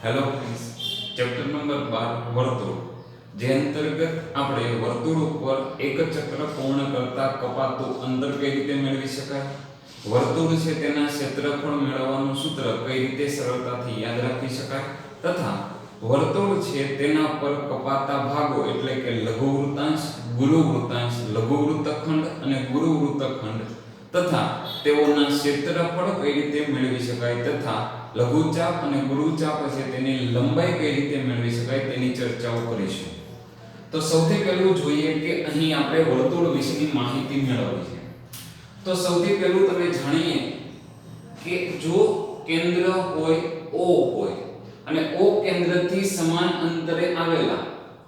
Hello friends, chapter number 12 વર્તુળ, જે અંતર્ગત આપણે વર્તુળ ઉપર એક ચક્ર પૂર્ણ કરતા કપાતું અંતર કઈ રીતે મેળવી શકાય, વર્તુળ છે તેના ક્ષેત્રફળ મેળવવાનું સૂત્ર કઈ રીતે સરળતાથી યાદ રાખી શકાય તથા વર્તુળ છે તેના પર કપાતા ભાગો એટલે કે લઘુ વૃત્તાંશ, ગુરુ વૃત્તાંશ, લઘુ વૃત્તખંડ અને ગુરુ વૃત્તખંડ તથા તેઓના ક્ષેત્રફળ કઈ રીતે મેળવી શકાય તથા લઘુચાપ અને ગુરુચાપ છે તેની લંબાઈ કઈ રીતે મેળવી શકાય તેની ચર્ચાઓ કરીશું। તો સૌથી પહેલું જોઈએ કે અહીં આપણે વર્તુળ વિશેની માહિતી મેળવવી છે। તો સૌથી પહેલું તમે જાણીએ કે જો કેન્દ્ર હોય O હોય અને O કેન્દ્રથી સમાન અંતરે આવેલા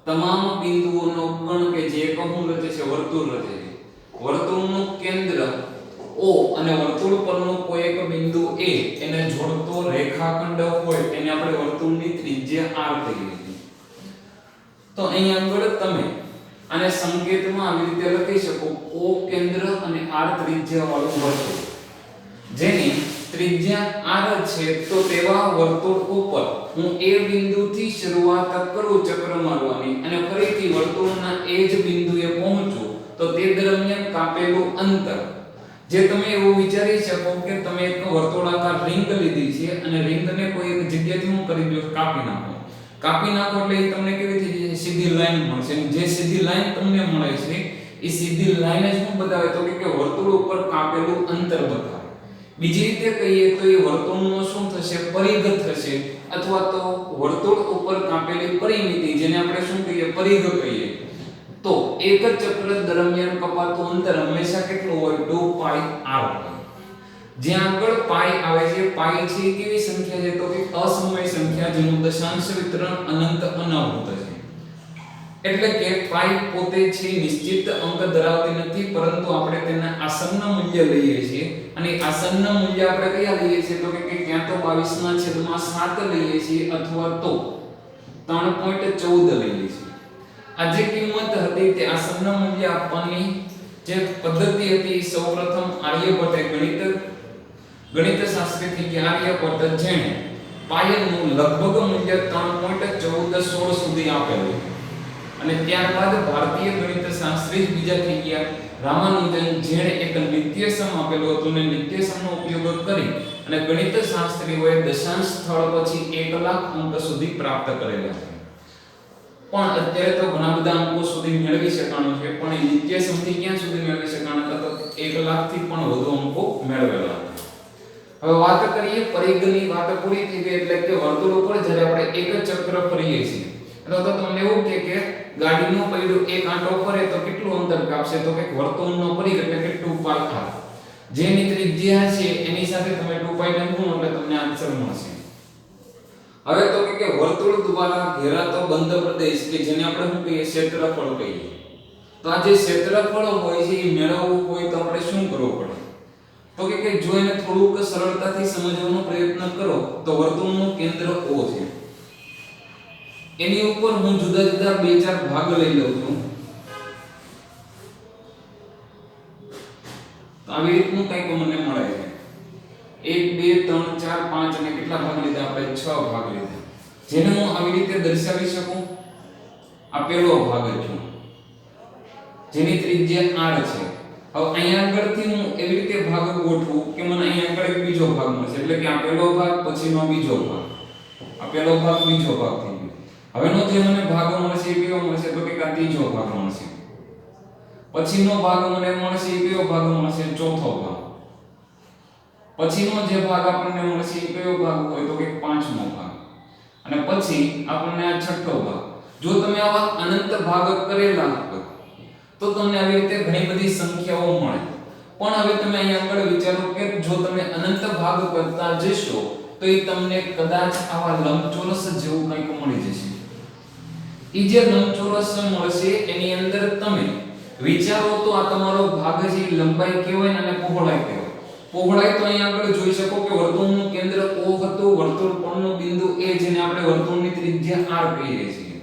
તમામ બિંદુઓનો ગણ કે જે એકમો રચે છે વર્તુળ રચે છે। વર્તુળનું કેન્દ્ર O અને વર્તુળ પરનો કોઈ એક બિંદુ A એને જોડતો રેખાખંડ હોય એને આપણે વર્તુળની ત્રિજ્યા r કહીએ છીએ। તો અહીં આગળ તમે આને સંકેતમાં આવી રીતે લખી શકો O કેન્દ્ર અને r ત્રિજ્યા વાળું વર્તુળ, જેની ત્રિજ્યા r છે તો તેવા વર્તુળ ઉપર હું A બિંદુથી શરૂઆત કરું ચક્ર મારવાની અને ફરીથી વર્તુળના એ જ બિંદુએ પહોંચું તો તે દરમિયાન કાપેલું અંતર જે તમે એવું વિચારી શકો કે તમે એક વર્તુળાકાર રિંગ લીધી છે અને રિંગને કોઈ એક જગ્યાથી હું કરી દો કાપી નાખો એટલે એ તમને કેવી થઈ જશે, સીધી લાઈન મળશે અને જે સીધી લાઈન તમને મળે છે એ સીધી લાઈન જ શું બતાવે તો કે વર્તુળ ઉપર કાપેલું અંતર બતાવે। બીજી રીતે કહીએ તો એ વર્તુળનો શું થશે, પરિઘ થશે અથવા તો વર્તુળ ઉપર કાપેલી પરિમિતિ જેને આપણે શું કહીએ, પરિઘ કહીએ। તો એક જ ચક્ર દરમિયાન કપાતું અંતર હંમેશા કેટલું હોય, 2πr હોય। જ્યાં આગળ પાઈ આવે છે, પાઈ છે કેવી સંખ્યા છે તો કે અસમય સંખ્યા જેનું દશાંશ વિતરણ અનંત અનાવૃત છે। એટલે કે પાઈ પોતે છે નિશ્ચિત અંક ધરાવતી નથી, પરંતુ આપણે તેના આસન્ન મૂલ્ય લઈએ છીએ અને આસન્ન મૂલ્ય આપણે કયા લઈએ છીએ તો કે ક્યાં તો 22/7 લઈએ છીએ અથવા તો 3.14 લઈએ છીએ। આ જે કિંમત હતી તે આસન્ન મૂલ્ય આપવાની જે પદ્ધતિ હતી સૌપ્રથમ આર્યભટ્ટે ગણિતશાસ્ત્રી થઈ ગયા આર્યભટ્ટ, જેણે પાયનું લગભગ મૂલ્ય 3.1416 સુધી આપેલું અને ત્યારબાદ ભારતીય ગણિતશાસ્ત્રી બીજા થઈ ગયા રામાનુજન, જેણે એક નિત્યસમ આપેલું હતું અને નિત્યસમનો ઉપયોગ કરી અને ગણિતશાસ્ત્રીઓએ દશાંશ સ્થળ પછી 1 લાખ અંક સુધી પ્રાપ્ત કરેલા છે। પણ અત્યારે તો ઘણા બધા અંકો સુધી મેળવી શકાણું છે, પણ એ નિત્યસમથી ક્યાં સુધી મેળવી શકાણું તો 1 લાખ થી પણ વધુ અંકો મેળવેલા હતા। હવે વાત કરીએ પરિઘની, વાત પૂરી થઈ ગઈ એટલે કે વર્તુળ ઉપર જ્યારે આપણે એક ચક્ર ફરીએ છીએ તો તમને એવું કે ગાડીનો પૈડું એક આંટો ફરે તો કેટલું અંતર કાપશે તો કે વર્તુળનો પરિઘ એટલે કે 2πr, જેની ત્રિજ્યા છે એની સાથે તમે 2π ને ગુણો એટલે તમને આન્સર મળશે। હવે તો કે વર્તુળ દ્વારા ઘેરાતો બંધ પ્રદેશ કે જેને આપણે શું કહીએ, ક્ષેત્રફળ કહીએ। તો આ જે ક્ષેત્રફળ હોય છે એ મેળવવું હોય તો આપણે શું કરવું પડે તો કે જો એને થોડુંક સરળતાથી સમજવાનો પ્રયત્ન કરો તો વર્તુળનું કેન્દ્ર O છે, એની ઉપર હું જુદા જુદા 2-4 ભાગ લઈ લઉં છું। તો આવી રીતનું કંઈક મને મળે છે, 1 2 3 4 5 અને કેટલા ભાગ લીધા આપણે, 6 ભાગ લીધા, જેને હું આવી રીતે દર્શાવી શકું। આ પહેલો ભાગ છે જેની ત્રિજ્યા r છે। હવે અહીંયા આગળથી હું એવી રીતે ભાગ ગોઠવું કે મને અહીંયા આગળ એક બીજો ભાગ મળશે, એટલે કે આ પહેલો ભાગ પછીનો બીજો ભાગ, આ પહેલો ભાગ બીજો ભાગ થઈ ગયો। હવેનો જે મને ભાગ મળશે એ કયો મળશે તો કે આ ત્રીજો ભાગ મળશે, પછીનો ભાગ મને મળશે એ કયો ભાગ મળશે, ચોથો ભાગ, પછીનો જે ભાગ આપણને મળશે એ કયો ભાગ હોય તો કે પાંચમો ભાગ, અને પછી આપણને આ છઠ્ઠો ભાગ। જો તમે આવા અનંત ભાગ કરેલા હોય તો તમને આવી રીતે ઘણી બધી સંખ્યાઓ મળે, પણ હવે તમે અહીંયા આગળ વિચારો કે જો તમે અનંત ભાગ કરતા જશો તો એ તમને કદાચ આવા લંબચોરસ જેવું કંઈક મળી જશે। એ જે લંબચોરસ મળશે એની અંદર તમે વિચારો તો આ તમારો ભાગ છે લંબાઈ કહેવાય અને પહોળાઈ કહેવાય। પહોળાઈ તો અહીંયા આગળ જોઈ શકો કે વર્તુળનું કેન્દ્ર O હતું, વર્તુળ પરનું બિંદુ A જેને આપણે વર્તુળની ત્રિજ્યા r કહીએ છીએ,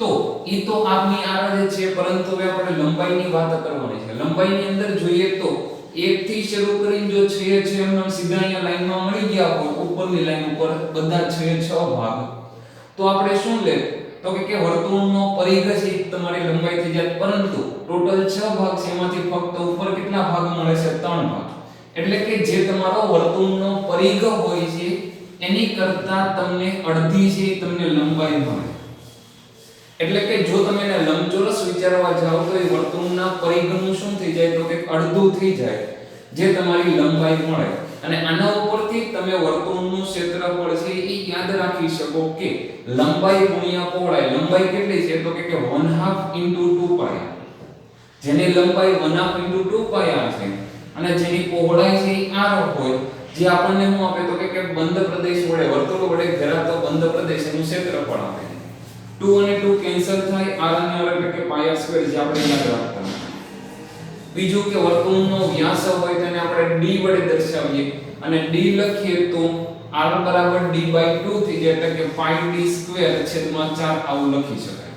તો ઈ તો આપની r જ છે, પરંતુ હવે આપણે લંબાઈની વાત કરવાની છે। લંબાઈની અંદર જોઈએ તો 1 થી શરૂ કરીને જો 6 છે એમ સીધા અહીંયા લાઈનમાં મળી ગયા હોય ઉપરની લાઈન ઉપર બધા 6 ભાગ, તો આપણે શું લે તો કે વર્તુળનો પરિઘ છે તમારી લંબાઈ થઈ જાય, પરંતુ ટોટલ 6 ભાગ છે એમાંથી ફક્ત ઉપર કેટલા ભાગ મળે છે? 3 ભાગ. એટલે કે જે તમારો વર્તુળનો પરિઘ હોય છે એની કરતા તમને અડધી છે તમને લંબાઈ મળે. એટલે કે જો તમે એને લંબચોરસ વિચારવા જાઓ તો એ વર્તુળના પરિઘનું શું થઈ જાય તો કે અડધું થઈ જાય જે તમારી લંબાઈ મળે. અને આના ઉપરથી તમે વર્તુળનું ક્ષેત્રફળ છે એ યાદ રાખી શકો કે લંબાઈ ગુણ્યા પહોળાઈ. લંબાઈ કેટલી છે તો કે 1/2 * 2π, જેની લંબાઈ 1/2 * 2π છે અને જેની પહોળાઈ છે r હોય, જે આપણને શું આપે તો કે બંધ પ્રદેશ વડે વર્તુળ વડે ઘેરાતો બંધ પ્રદેશનું ક્ષેત્રફળ આપે. 2 અને 2 કેન્સલ થાય, r અને r એટલે કે πr² જે આપણે યાદ રાખતા. બીજું કે વર્તુળનો વ્યાસ હોય તેને આપણે d વડે દર્શાવીએ અને d લખીએ તો r = d/2 થઈ જાય, એટલે કે πd²/4 આવું લખી શકાય.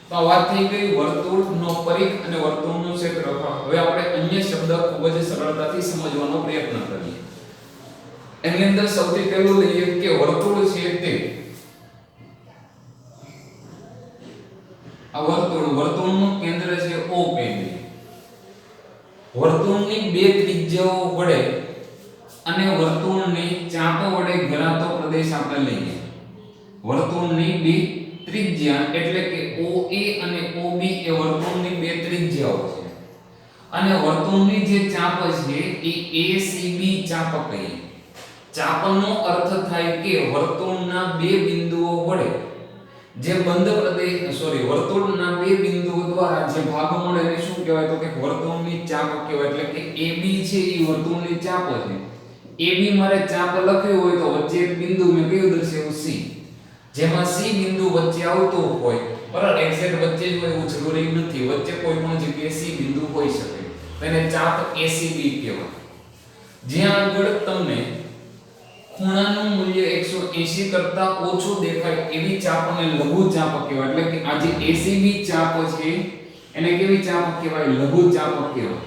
તો આ વાત થઈ ગઈ વર્તુળનો પરિઘ અને વર્તુળનું ક્ષેત્રફળ. હવે આપણે અન્ય શબ્દ ખૂબ જ સરળતાથી સમજવાનો પ્રયત્ન કરીએ. એની અંદર સૌથી પહેલું લઈએ કે વર્તુળ છે તે આ વર્તુળનું કેન્દ્ર છે O કેન્દ્ર. વર્તુળની બે ત્રિજ્યાઓ વડે અને વર્તુળની ચાપ વડે ઘેરાતો પ્રદેશ આપણે લઈએ. વર્તુળની બે ત્રિજ્યા એટલે કે OA અને OB એ વર્તુળની બે ત્રિજ્યાઓ છે અને વર્તુળની જે ચાપ છે એ ACB ચાપ કહીએ. ચાપનો અર્થ થાય કે વર્તુળના બે બિંદુઓ વડે જે બંધ પ્રદેશ વર્તુળના બે બિંદુઓ દ્વારા જે ભાગ મળે એને શું કહેવાય તો કે વર્તુળની ચાપ કહેવાય. એટલે કે AB છે એ વર્તુળની ચાપ છે. AB મારે ચાપ લખ્યું હોય તો વચ્ચે એક બિંદુ મેં કયું દર્શાવ્યું C, જેમાં C બિંદુ વચ્ચે આવતો હોય, બરાબર એક્ઝેક્ટ વચ્ચે જ હોય એવું જરૂરી નથી, વચ્ચે કોઈ પણ જગ્યાએ C બિંદુ હોઈ શકે, તેને ચાપ ACB કહેવાય. જ્યાં આગળ તમને ખૂણાનું મૂલ્ય 180 કરતા ઓછું દેખાય એવી ચાપને લઘુ ચાપ કહેવાય. એટલે કે આ જે ACB ચાપ છે એને કેવી ચાપ કહેવાય? લઘુ ચાપ કહેવાય.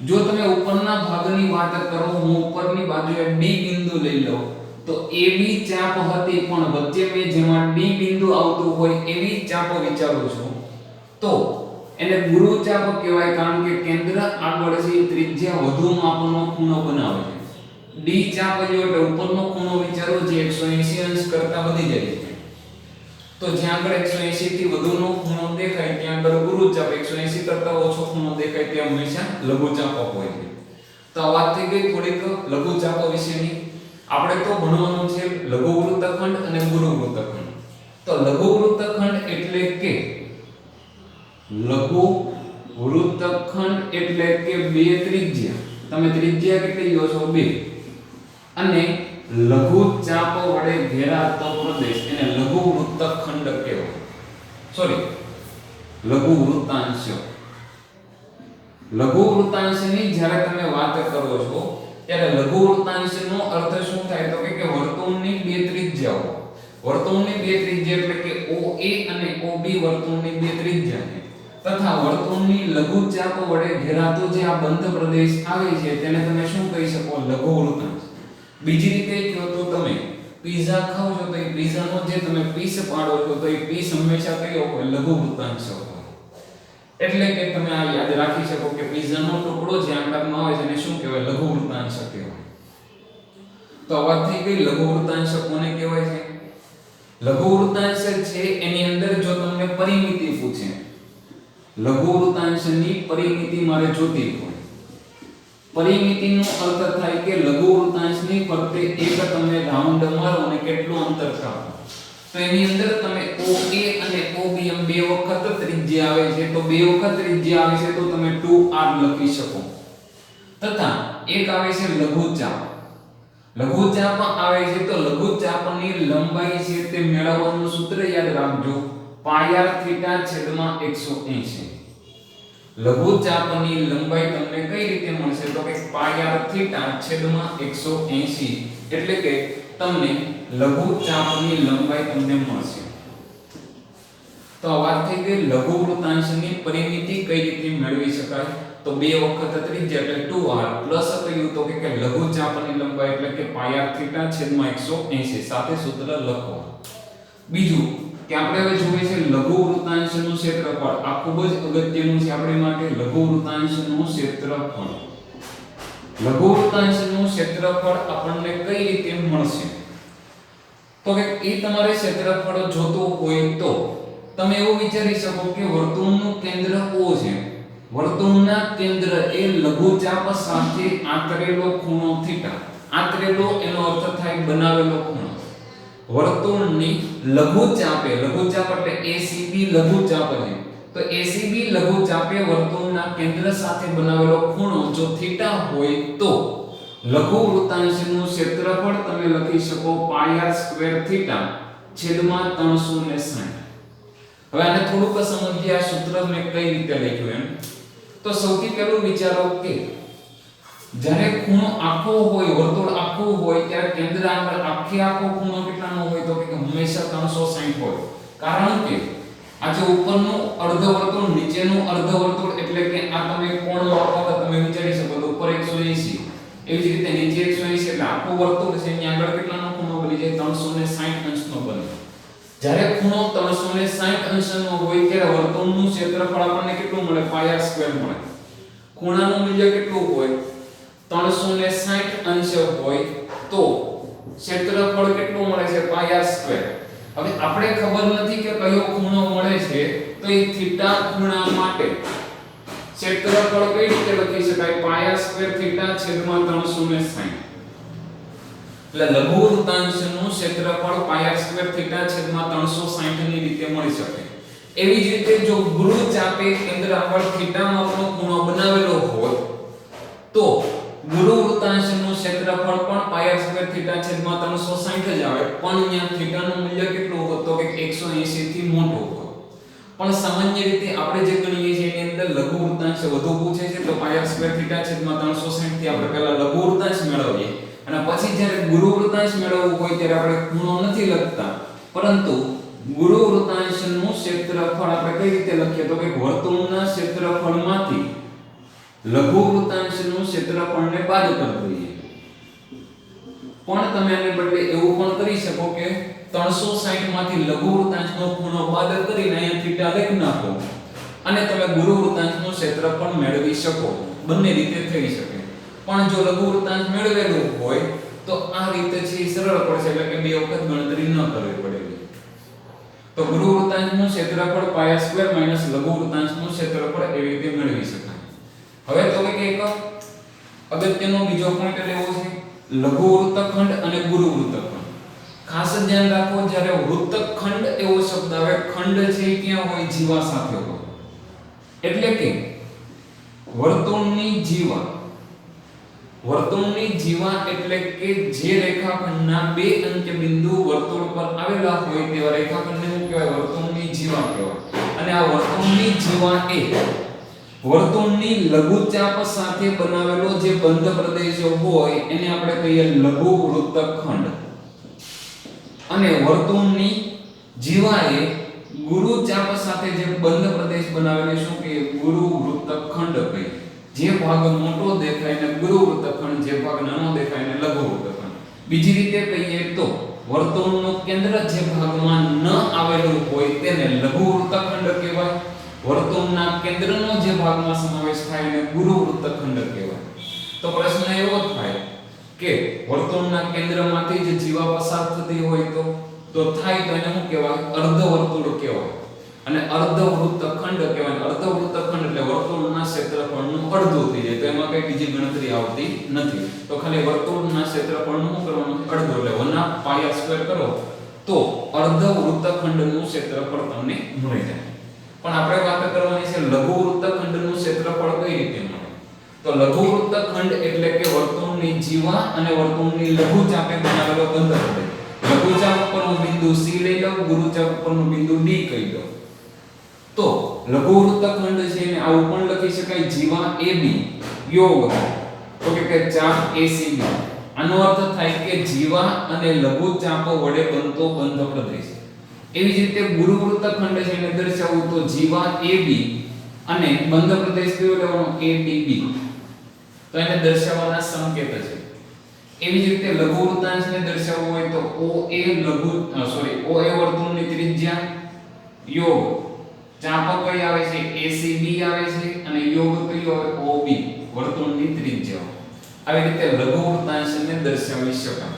જો તમે ઉપરના ભાગની વાત કરો, હું ઉપરની બાજુએ D બિંદુ લઈ લઉં તો AB ચાપ હતી પણ વચ્ચે મેં જેમાં D બિંદુ આવતું હોય એવી ચાપ વિચારું છું તો એને ગુરુ ચાપ કહેવાય, કારણ કે કેન્દ્ર આગળ છે ત્રિજ્યા વધુ માપનો ખૂણો બનાવે છે. D ચાપ જો એટલે ઉપરનો ખૂણો વિચારો જે 180 અંશ કરતા વધી જાય છે, તો જ્યાં આગળ 180 થી વધુનો ખૂણો દેખાય ત્યાં આગળ ગુરુ ચાપ, 180 કરતા ઓછો ખૂણો દેખાય ત્યાં હંમેશા લઘુ ચાપ હોય છે. તો આ વાત થઈ ગઈ થોડીક લઘુ ચાપ વિશેની. આપણે તો ભણવાનું છે લઘુ વૃત્તખંડ અને ગુરુ વૃત્તખંડ. તો લઘુ વૃત્તખંડ એટલે કે બે ત્રિજ્યા, તમે ત્રિજ્યા કેટલી લો છો? 2, અને લઘુ ચાપ વડે ઘેરાતો પ્રદેશ એને લઘુ વૃત્તખંડ કહેવાય. લઘુ વૃત્તાંશ. લઘુ વૃત્તાંશની જ્યારે તમે વાત કરો છો ત્યારે લઘુ વૃત્તાંશનો અર્થ શું થાય તો કે વર્તુળની બે ત્રિજ્યાઓ. વર્તુળની બે ત્રિજ્યા એટલે કે OA અને OB વર્તુળની બે ત્રિજ્યા છે તથા વર્તુળની લઘુ ચાપ વડે ઘેરાતો જે આ બંધ પ્રદેશ આવે છે તેને તમે શું કહી શકો? લઘુ વૃત્તાંશ. બીજી રીતે કહો તો તમે પિઝા ખાવ છો તો એ પિઝાનો જે તમે પીસ પાડો છો તો એ પીસ હંમેશા કયો હોય? લઘુ વૃત્તાંશ હોય. એટલે કે તમે આ યાદ રાખી શકો કે પિઝાનો ટુકડો જે આકારમાં આવે છે એને શું કહેવાય? લઘુ વૃત્તાંશ કહેવાય. તો વાત થઈ ગઈ લઘુ વૃત્તાંશ કોને કહેવાય છે? લઘુ વૃત્તાંશ છે એની અંદર જો તમને પરિમિતિ પૂછે, લઘુ વૃત્તાંશની પરિમિતિ મારે જોતી હોય, પરિમિતિનો અર્થ થાય કે લઘુ વૃત્તાંશની ફરતે એક તમે રાઉન્ડ મારો અને કેટલું અંતર કાપો, તો એની અંદર તમે OA અને OB એમ બે વખત ત્રિજ્યા આવે છે, તો બે વખત ત્રિજ્યા આવે છે તો તમે 2r લખી શકો. તથા એક આવે છે લઘુ ચાપ. લઘુ ચાપ આવે છે તો લઘુ ચાપની લંબાઈ છે તે મેળવવાનું સૂત્ર યાદ રાખજો, πr/180. લઘુ ચાપની લંબાઈ તમને કઈ રીતે મળશે તો કે πr/180, એટલે કે તમને લઘુ ચાપની લંબાઈ તમને મળશે. તો આ વાત થઈ ગઈ લઘુ વૃત્તાંશની પરિમિતિ કઈ રીતે મેળવી શકાય. તો 2 વખત ત્રિજ્યા એટલે 2r પ્લસ કયું તો કે લઘુચાપની લંબાઈ એટલે કે પાઈ r થીટા છેદમાં 180 સાથે સૂત્ર લખો. બીજું કે આપણે હવે જોઈએ છે લઘુ વૃત્તાંશનું ક્ષેત્રફળ. આ ખૂબ જ અગત્યનું છે આપણી માટે. લઘુ વૃત્તાંશનું ક્ષેત્રફળ, લઘુ વૃત્તાંશનું ક્ષેત્રફળ આપણને કઈ રીતે મળશે? તો કે એ તમારે ક્ષેત્રફળ જોતું હોય તો તમે એવું વિચારી શકો કે વર્તુળનું કેન્દ્ર O છે. વર્તુળના કેન્દ્ર એ લઘુચાપ સાથે આંતરેલો ખૂણો થીટા. આંતરેલો એનો અર્થ થાય બનાવેલો ખૂણો. વર્તુળની લઘુચાપે, લઘુચાપ એટલે ACB લઘુચાપ છે. તો ACB લઘુચાપે વર્તુળના કેન્દ્ર સાથે બનાવેલો ખૂણો જો થીટા હોય તો લઘુ વૃત્તાંશનું ક્ષેત્રફળ તમે લખી શકો પાઈ r સ્ક્વેર થીટા છેદમાં 360. હવે આને થોડુંક સમજીએ. આ સૂત્ર મેં કઈ રીતે લખ્યું એમ. તો સૌથી પહેલું વિચારો કે જ્યારે ખૂણો આખો હોય, વર્તુળ આખું હોય ત્યારે કેન્દ્ર આગળ આખો ખૂણો કેટલાનો હોય તો કે હંમેશા 360 હોય. કારણ કે આ જે ઉપરનું અર્ધ વર્તુળ, નીચેનું અર્ધ વર્તુળ એટલે કે આ તમે કોણ વાપરતા તમે વિચારી શકો તો ઉપર 180, એવી જ રીતે નીચે 180 એટલે આખું વર્તુળ છે એની આગળ કેટલાનો ખૂણો બની જાય 360 અંશનો બને. જ્યારે ખૂણો 360 અંશનો હોય ત્યારે વર્તુળનું ક્ષેત્રફળ આપણને કેટલું મળે? પાઈ r સ્ક્વેર મળે. ખૂણાનું મૂલ્ય કેટલું હોય? 360 અંશ હોય તો ક્ષેત્રફળ કેટલું મળે છે? પાઈ r સ્ક્વેર. હવે આપણે ખબર નથી કે કયો ખૂણો મળે છે તો એ થીટા ખૂણા માટે ક્ષેત્રફળ કઈ રીતે લખી શકાય? પાઈ r સ્ક્વેર થીટા છેદમાં 360. એટલે લઘુ વૃત્તાંશનું ક્ષેત્રફળ પાઈ r સ્ક્વેર થીટા છેદમાં 360 ની રીતે મળી શકે. એવી જ રીતે જો ગુરુચાપે કેન્દ્ર આગળ થીટામાં આપણો ખૂણો બનાવેલો હોય તો ગુરુ વૃત્તાંશનું ક્ષેત્રફળ પણ પાઈ r સ્ક્વેર થીટા છેદમાં 360 જ આવે. પણ અહીંયા થીટાનું મૂલ્ય કેટલું હોય તો કે 180 થી મોટું હોય. પણ સામાન્ય રીતે આપણે જે ગણીએ છીએ એની અંદર લઘુ વૃત્તાંશ વધુ પૂછે છે તો પાઈ r સ્ક્વેર થીટા છેદમાં 360 થી આપણે પહેલા લઘુ વૃત્તાંશ મેળવીએ અને પછી જ્યારે ગુરુ વૃત્તાંશ મેળવવું હોય ત્યારે આપણે ખૂણો નથી લખતા, પરંતુ ગુરુ વૃત્તાંશનું ક્ષેત્રફળ આપણે કઈ રીતે લખીએ તો કે વર્તુળના ક્ષેત્રફળમાંથી લઘુ વૃત્તાંશનું ક્ષેત્રફળને બાદ કરી દઈએ. પણ તમે આને બદલે એવું પણ કરી શકો કે 360 માંથી લઘુ વૃત્તાંશનો ખૂણો બાદ કરીને અહીંયા થીટા લખી નાખો અને તમે ગુરુ વૃત્તાંશનું ક્ષેત્રફળ મેળવી શકો. બંને રીતે થઈ શકે. પણ જો લઘુ વૃત્તાંશ મેળવેલું હોય તો આ રીતે છે સરળ પડશે, એટલે કે બે વખત ગણતરી ન કરવી પડે. તો ગુરુ વૃત્તાંશનું ક્ષેત્રફળ પાઈ r સ્ક્વેર માઈનસ લઘુ વૃત્તાંશનું ક્ષેત્રફળ એવી રીતે મેળવી શકાય. હવે તો કે એક અગત્યનો બીજો પોઈન્ટ લેવો છે લઘુ વૃત્તખંડ અને ગુરુ વૃત્તખંડ. ખાસ ધ્યાન રાખો જ્યારે વૃત્તખંડ એવો શબ્દ આવે, ખંડ છે ક્યાં હોય? જીવા સાથે હોય. એટલે કે વર્તુળની જીવા. વર્તુળની જીવા એટલે કે જે રેખાખંડના બે અંત્ય બિંદુ વર્તુળ પર આવેલા હોય તેવા રેખાખંડને શું કહેવાય? વર્તુળની જીવા કહેવાય. અને આ વર્તુળની જીવા એ વર્તુળની લઘુચાપ સાથે બનાવેલો જે બંધ પ્રદેશ હોય એને આપણે કહીએ લઘુ વૃત્તખંડ. અને વર્તુળની જીવાએ ગુરુચાપ સાથે જે બંધ પ્રદેશ બનાવેલો શું કહીએ? ગુરુ વૃત્તખંડ કહીએ. જે ભાગ મોટો દેખાય ને ગુરુ વૃત્તખંડ, જે ભાગ નાનો દેખાય ને લઘુ વૃત્તખંડ. બીજી રીતે કહીએ તો વર્તુળનું કેન્દ્ર જે ભાગમાં ન આવેલું હોય તેને લઘુ વૃત્તખંડ કહેવાય. વર્તુળના કેન્દ્રનો જે ભાગમાં સમાવેશ થાય એને ગુરુ વૃત્તખંડ કહેવાય. તો પ્રશ્ન એવો થાય કે વર્તુળના કેન્દ્રમાંથી જે જીવા પસાર થતી હોય તો થાય તો એને શું કહેવાય? અર્ધ વર્તુળ કહેવાય. અને અર્ધ વૃત્તખંડ કહેવાય. અર્ધ વૃત્તખંડ એટલે વર્તુળના ક્ષેત્રફળનું અડધું થઈ જાય. તો એમાં કઈ બીજી ગણતરી આવતી નથી. તો ખાલી વર્તુળના ક્ષેત્રફળનું શું કરવાનું? અડધું. એટલે 1/2 પાઈ r સ્ક્વેર કરો તો અર્ધ વૃત્તખંડનું ક્ષેત્રફળ તમને મળી જાય. પણ આપણે વાત કરવાની છે લઘુ વૃત્તખંડનું ક્ષેત્રફળ કઈ રીતે મળે? તો લઘુ વૃત્તખંડ એટલે કે વર્તુળની જીવા અને વર્તુળની લઘુચાપે બનાવેલો બંધ પ્રદેશ. લઘુચાપ ઉપરનું બિંદુ C લઈ લો, ગુરુચાપ ઉપરનું બિંદુ D કહી દો. તો લઘુ વૃત્તખંડ છે એને આવું પણ લખી શકાય જીવા AB યોગ તો કે ચાપ ACB. આનો અર્થ થાય કે જીવા અને લઘુચાપ વડે બનતો બંધ પ્રદેશ. એવી જ રીતે ગુરુ વૃત્તખંડ છે એને દર્શાવવું તો જીવા AB અને બંધ પ્રદેશ કયો લેવાનો ADB, તો એને દર્શાવવાના સંકેત છે. એવી જ રીતે લઘુ વૃત્તાંશને દર્શાવવો હોય તો OA વર્તુળની ત્રિજ્યા યોગ ચાપક કઈ આવે છે ACB આવે છે અને યોગ કયો આવે OB વર્તુળની ત્રિજ્યા. આવી રીતે લઘુ વૃત્તાંશને દર્શાવી શકાય.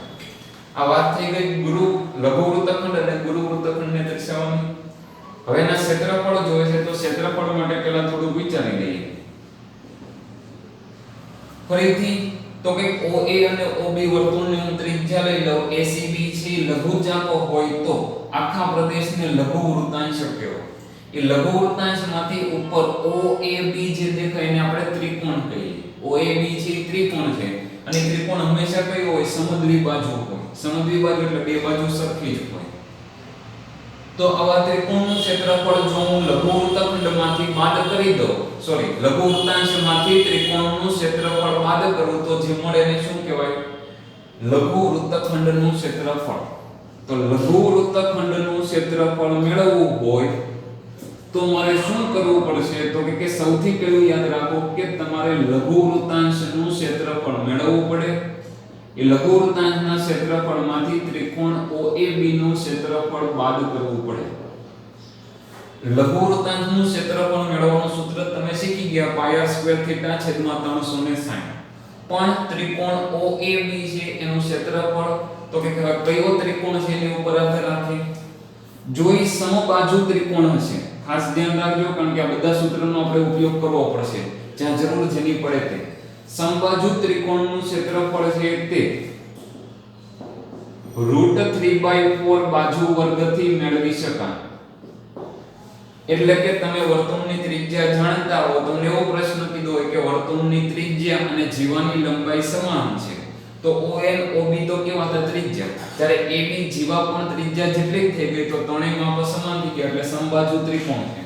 આ વાત થઈ ગઈ લઘુ વૃત્તખંડ અને ગુરુ વૃત્તખંડને દર્શાવવાની. હવે એના ક્ષેત્રફળ જોઈએ છે તો ક્ષેત્રફળ માટે પહેલા થોડું વિચારી લઈએ. ફરીથી તો કે OA અને OB વર્તુળની હું ત્રિજ્યા લઈ લઉં, ACB છે લઘુ ચાપો હોય તો આખા પ્રદેશને લઘુ વૃત્તાંશ કહેવાય. એ લઘુ વૃત્તાંશમાંથી ઉપર OAB જે દેખાય એને આપણે ત્રિકોણ કહીએ. OAB છે ત્રિકોણ છે અને ત્રિકોણ હંમેશા કયો હોય સમદ્વિ બાજુ હોય. સમદ્વિ બાજુ એટલે બે બાજુ સરખી જ હોય. તો આવા ત્રિકોણનું ક્ષેત્રફળ જો હું લઘુ વૃત્તખંડમાંથી બાદ કરી દઉં, લઘુ વૃત્તાંશમાંથી ત્રિકોણનું ક્ષેત્રફળ બાદ કરું તો જે મળે એને શું કહેવાય? લઘુ વૃત્તખંડનું ક્ષેત્રફળ. તો લઘુ વૃત્તખંડનું ક્ષેત્રફળ મેળવવું હોય તો મારે શું કરવું પડશે? તો કે સૌથી પહેલું યાદ રાખો કે તમારે લઘુ વૃત્તાંશનું ક્ષેત્રફળ મેળવવું પડે. એ લઘુ વૃત્તાંશના ક્ષેત્રફળમાંથી ત્રિકોણ OAB નું ક્ષેત્રફળ બાદ કરવું પડે. લઘુ વૃત્તાંશનું ક્ષેત્રફળ મેળવવાનું સૂત્ર તમે શીખી ગયા πr²θ/360. પણ ત્રિકોણ OAB છે એનું ક્ષેત્રફળ તો કે કયો ત્રિકોણ છે એની ઉપર આધાર રાખે. જો એ સમબાજુ ત્રિકોણ હશે, ખાસ ધ્યાન રાખજો કારણ કે આ બધા સૂત્રનો આપણે ઉપયોગ કરવો પડશે જ્યાં જરૂર જેની પડે તે. સમબાજુ ત્રિકોણનું ક્ષેત્રફળ છે તે √3/4 બાજુ વર્ગથી મેળવી શકાય. એટલે કે તમે વર્તુળની ત્રિજ્યા જાણતા હો, તમને એવો પ્રશ્ન કીધો હોય કે વર્તુળની ત્રિજ્યા અને જીવાની લંબાઈ સમાન છે તો ON OB તો કેવા હતા? ત્રિજ્યા. જ્યારે AB જીવા પણ ત્રિજ્યા જેટલી થઈ ગઈ તો ત્રણેય માપ સમાન થઈ ગયા એટલે સમબાજુ ત્રિકોણ છે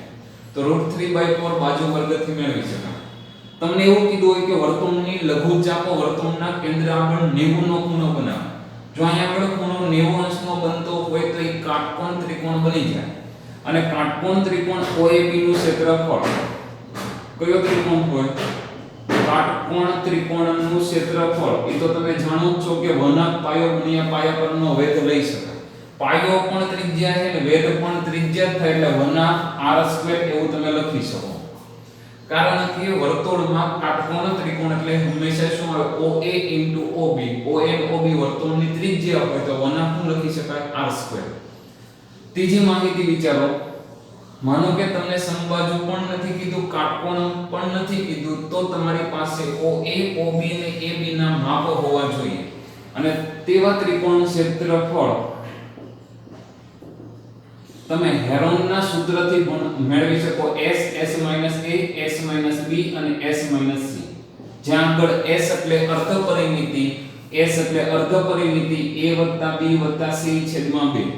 તો √3/4 બાજુ વર્ગથી મેળવી શકાય. તમને એવું કીધું હોય કે વર્તુળની લઘુ ચાપો વર્તુળના કેન્દ્ર આગળ 90 નો ખૂણો બનાવે. જો અહીંયા આગળ ખૂણો 90 અંશનો બનતો હોય તો એ કાટકોણ ત્રિકોણ બની જાય. અને કાટકોણ ત્રિકોણ OAB નું ક્ષેત્રફળ કયો ત્રિકોણ હોય? કાટકોણ ત્રિકોણનું ક્ષેત્રફળ એ તો તમે જાણો જ છો કે 1/π ગુણ્યા પાયા પરનો વેધ લઈ શકાય. પાયો પણ ત્રિજ્યા છે ને વેધ પણ ત્રિજ્યા થાય એટલે 1/r² એવું તમે લખી શકો. કારણ કે વર્તુળમાં કાટકોણ ત્રિકોણ એટલે હંમેશા શું આવે? OA * OB. ON OB વર્તુળની ત્રિજ્યા હોય તો 1 શું લખી શકાય? r². ત્રીજી માહિતી વિચારો. માનો કે તમને સમબાજુ પણ નથી કીધું, કાટકોણ પણ નથી કીધું તો તમારી પાસે OA OB અને AB ના માપ હોવા જોઈએ અને તેવા ત્રિકોણ ક્ષેત્રફળ તમે હેરોનના સૂત્રથી મેળવી શકો. S S - A S - B અને S - C. જ્યાં આગળ S એટલે અર્ધ પરિમિતિ, S એટલે અર્ધ પરિમિતિ a + b + c છેદમાં 2.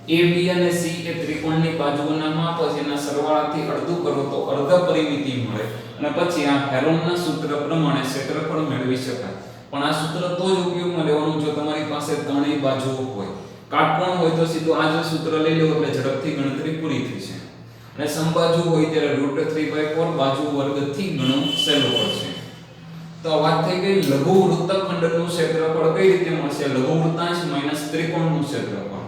AB અને C એ ત્રિકોણની બાજુઓના માપ છે, એના સરવાળાથી અડધું કરો તો અર્ધ પરિમિતિ મળે અને પછી આ હેરોનના સૂત્ર પ્રમાણે ક્ષેત્રફળ મેળવી શકાય. પણ આ સૂત્ર તો જ ઉપયોગમાં લેવાનું જો તમારી પાસે ત્રણેય બાજુઓ હોય. કાટકોણ હોય તો સીધું આ જ સૂત્ર લઈ લેવું એટલે ઝડપથી ગણતરી પૂરી થશે. અને સમબાજુ હોય ત્યારે √3/4 બાજુ વર્ગથી ગણવું સહેલું પડશે. તો વાત થઈ ગઈ લઘુ વૃત્તખંડનું ક્ષેત્રફળ કઈ રીતે મળશે? લઘુ વૃત્તાંશ માઈનસ ત્રિકોણનું ક્ષેત્રફળ.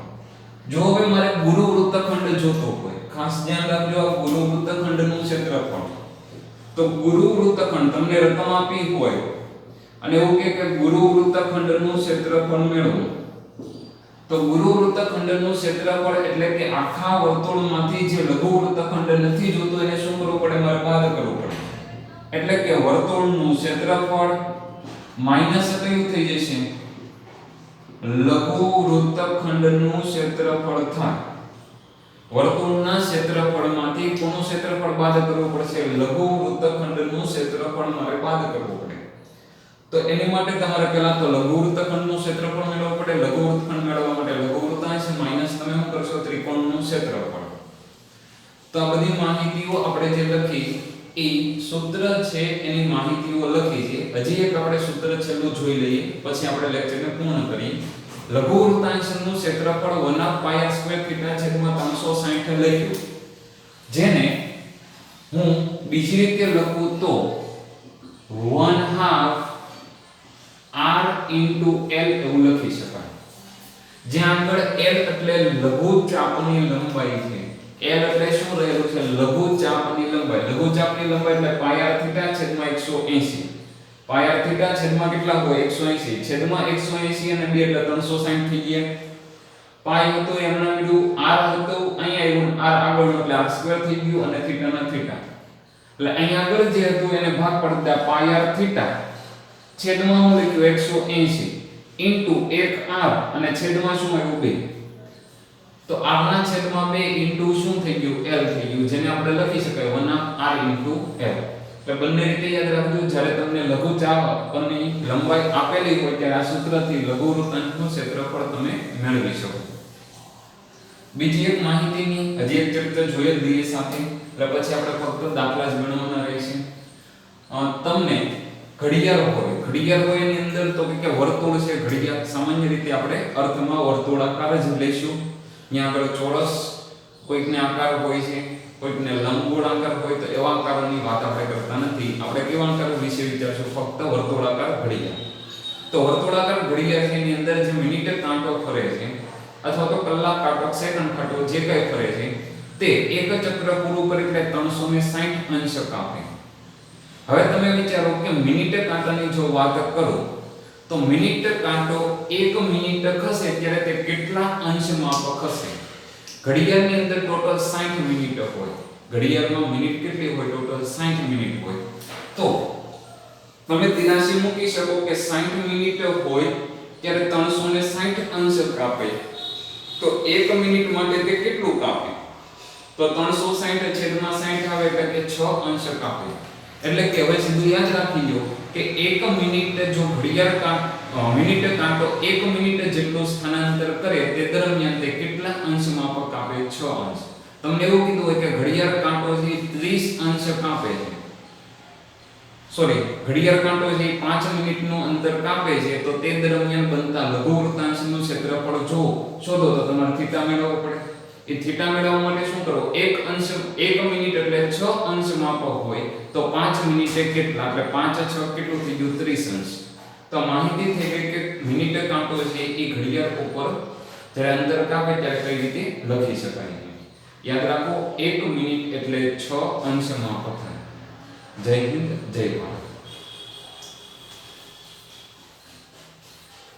જો હવે મારે ગુરુ વૃત્તખંડ જોતો હોય, ખાસ ધ્યાન રાખજો આ ગુરુ વૃત્તખંડનું ક્ષેત્રફળ. તો ગુરુ વૃત્તખંડ તમને રકમ આપી હોય અને એવું કે ગુરુ વૃત્તખંડનું ક્ષેત્રફળ મેળવો તો ગુરુ વૃત્તખંડનું ક્ષેત્રફળ એટલે કે આખા વર્તુળમાંથી જે લઘુ વૃત્તખંડ નથી જોતો એને શું કરવું પડે? મારે બાદ કરવું પડે. એટલે કે વર્તુળનું ક્ષેત્રફળ માઈનસ કયું થઈ જશે? લઘુ વૃત્તખંડનું ક્ષેત્રફળ થાય. વર્તુળના ક્ષેત્રફળમાંથી કોનું ક્ષેત્રફળ બાદ કરવું પડશે? લઘુ વૃત્તખંડનું ક્ષેત્રફળ મારે બાદ કરવું પડે. તો એની માટે તમારે પહેલા તો લઘુ વૃત્તખંડનું ક્ષેત્રફળ મેળવવું પડે. લઘુ વૃત્તખંડ મેળવવા માટે લઘુ વૃત્તાંશ માઈનસ તમે શું કરશો? ત્રિકોણનું ક્ષેત્રફળ. તો આ બધી માહિતીઓ આપણે જે લખી એ સૂત્ર છે એની માહિતીઓ લખી છે. હજી એક આપણે સૂત્ર છેલ્લું જોઈ લઈએ પછી આપણે લેક્ચરને પૂર્ણ કરીએ. લઘુ વૃત્તાંશનું ક્ષેત્રફળ 1/πr² θ/360 લખ્યું જેને હું બીજી રીતે લખું તો 1/2 r into l એવું લખી શકાય, જ્યાં આગળ l એટલે લઘુ ચાપની લંબાઈ છે. l એટલે શું રહેલું છે? લઘુ ચાપની લંબાઈ. લઘુ ચાપની લંબાઈ એટલે પાઈ r થીટા છેદમાં 180. પાઈ r થીટા છેદમાં કેટલા હોય? 180 છેદમાં 180 અને 2 એટલે 360 થઈ ગયા. પાઈ હતો એમના બીજું r હતો, અહીંયા આવ્યું r આગળ એટલે r સ્ક્વેર થઈ ગયું અને થીટા ના થીટા. એટલે અહીંયા આગળ જે હતું એને ભાગ પડતા પાઈ r થીટા છેદમાં હું લખ્યું 180 ઇન્ટુ 1r અને છેદમાં શું આવ્યું? 2. તો r ના છેદમાં 2 ઇન્ટુ શું થઈ ગયું? l થઈ ગયું, જેને આપણે લખી શકાય 1/r ઇન્ટુ l. એટલે બંને રીતે યાદ રાખજો, જ્યારે તમને લઘુ ચાપની લંબાઈ આપેલી હોય ત્યારે આ સૂત્રથી લઘુ વૃત્તાંશનું ક્ષેત્રફળ તમે મેળવી શકો. બીજી એક માહિતીની હજી એક ચર્ચા જોઈએ દઈએ સાથે, એટલે પછી આપણે ફક્ત દાખલા જ ગણવાના રહેશે. તમને ઘડિયાળ હોય એની અંદર તો કે વર્તુળ છે ઘડિયાળ, સામાન્ય રીતે આપણે અર્થમાં વર્તુળાકાર જ લઈશું. અહીંયા આગળ ચોરસ કોઈકને આકાર હોય છે, કોઈકને લંબગોળ આકાર હોય, તો એવા આકારોની વાત આપણે કરતા નથી. આપણે કેવા આકાર વિશે વિચારશું? ફક્ત વર્તુળાકાર ઘડિયાળ. તો વર્તુળાકાર ઘડિયાળ એની અંદર જે મિનિટે કાંટો ફરે છે અથવા તો કલાક કાંટો, સેકન્ડ કાંટો જે કંઈ ફરે છે તે એક ચક્ર પૂરું કરે એટલે 360 અંશ કાપે. હવે તમે વિચારો કે મિનિટે કાંટાની જો વાત કરો તો મિનિટે કાંટો 1 મિનિટ ખસે ત્યારે તે કેટલા અંશમાં ખસે? ઘડિયાળની અંદર ટોટલ 60 મિનિટ હોય. ઘડિયાળમાં મિનિટ કેટલી હોય? ટોટલ 60 મિનિટ હોય. તો તમે તિરાશી મૂકી શકો કે 60 મિનિટ હોય ત્યારે 360 અંશ કાપે. તો 1 મિનિટ માટે તે કેટલું કાપે? તો 360 છેદમાં 60 આવે એટલે કે 6 અંશ કાપે. એટલે કે હવે સીધું યાદ રાખી લો કે 1 મિનિટ જો મિનિટ કાંટો 1 મિનિટ જેટલું સ્થાનાંતર કરે તે દરમિયાન તે કેટલા અંશ માપક કાપે? 6 અંશ. તમને એવું કીધું હોય કે ઘડિયાળ કાંટો છે 30 અંશ કાપે છે, સોરી ઘડિયાળ કાંટો છે 5 મિનિટનું અંતર કાપે છે, તો તે દરમિયાન બનતા લઘુ વૃત્તાંશનું ક્ષેત્રફળ જો શોધો તો તમારે થીટા મેળવવો પડે. એ થીટા મેળવવા માટે શું કરો? 1 મિનિટ એટલે 6 અંશ માપક હોય તો 5 મિનિટે કેટલા? એટલે 5 6 કેટલું થઈ ગયું? 30 અંશ. તો માહિતી થઈ ગઈ કે મિનિટે કાંટો છે એ ઘડિયાળ ઉપર જ્યારે અંતર કાપે ત્યારે કઈ રીતે લખી શકાય. યાદ રાખો 1 મિનિટ એટલે 6 અંશ માપક થાય. જય હિન્દ, જય ભારત.